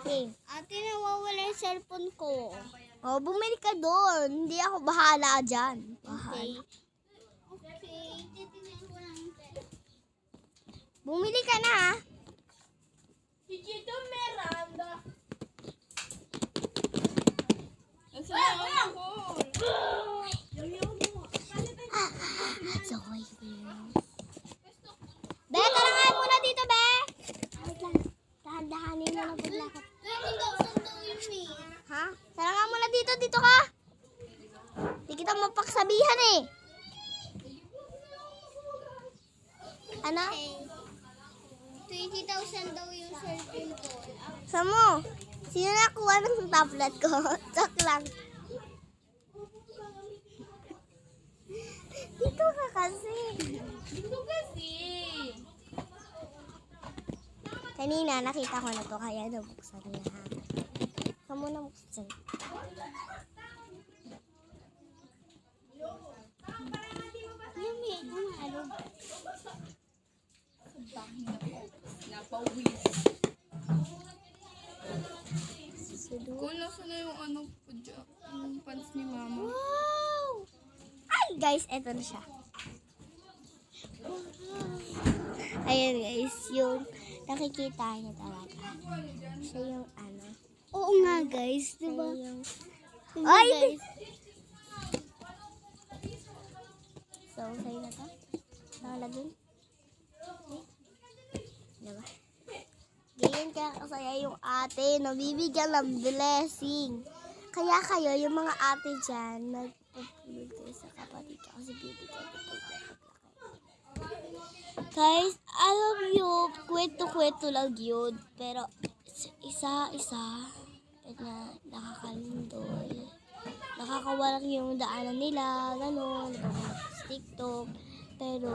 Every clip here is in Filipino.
Okay. Ate, nawawala yung cellphone ko. Oh, bumili ka doon. Hindi ako bahala dyan. Okay. Bahala. Okay, titignan ko lang yung cellphone. Bumili ka na, ha? Si Chito Miranda. So, Be, tara nga muna dito, Be. Wait lang. Dahan-dahanin mo na paglakad. 20,000 daw yun eh. Ha? Tara nga muna dito. Dito ka. Di kita mapaksabihan eh. Ano? Okay. 20,000 daw yung cellphone ko. Saan mo? Sino nakuha ng tablet ko? Chak lang. Dito ka kasi. Dito kasi. Kanina nakita ko na to kaya nabuksan niya. Saan mo nabuksan? Ano? Napawis. Kung nasa na yung ano po dyan, yung pants ni mama. Wow! Ay guys, eto na siya. Ayan guys, yung nakikita niya talaga. Siya yung ano. Oo nga guys, Siya diba? yung... Diba, Ay! guys? So, sa'yo na to? Nakalagin? Diba? Ganyan kaya kasaya yung ate, nabibigyan ng blessing. Kaya kayo, yung mga ate dyan, nagpapulog kayo sa kapatid ko kasi bibigyan ko kayo paglaki. Guys, alam nyo, kwento-kwento lang yun. Pero, isa-isa, nakakalindol. Nakakawalang yung daanan nila, gano'n, napapalap sa TikTok. Pero,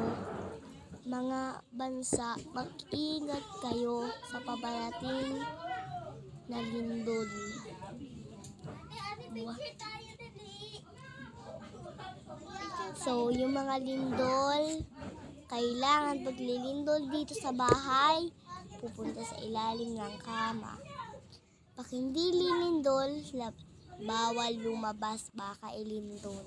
mga bansa, mag-ingat kayo sa paparating na lindol. So, yung mga lindol, kailangan paglilindol dito sa bahay, pupunta sa ilalim ng kama. Pag hindi lilindol, bawal lumabas, baka ilindol.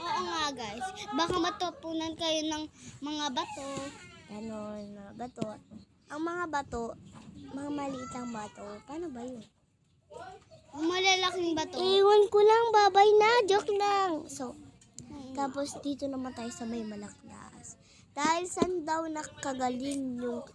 Oo nga guys. Baka matapunan kayo ng mga bato. Ganon, mga bato. Ang mga bato, mga maliit lang bato, paano ba yun? Ang malalaking bato. Ewan ko lang, babay na, joke lang. So, tapos dito naman tayo sa may Malakdas. Dahil saan daw nakagaling yung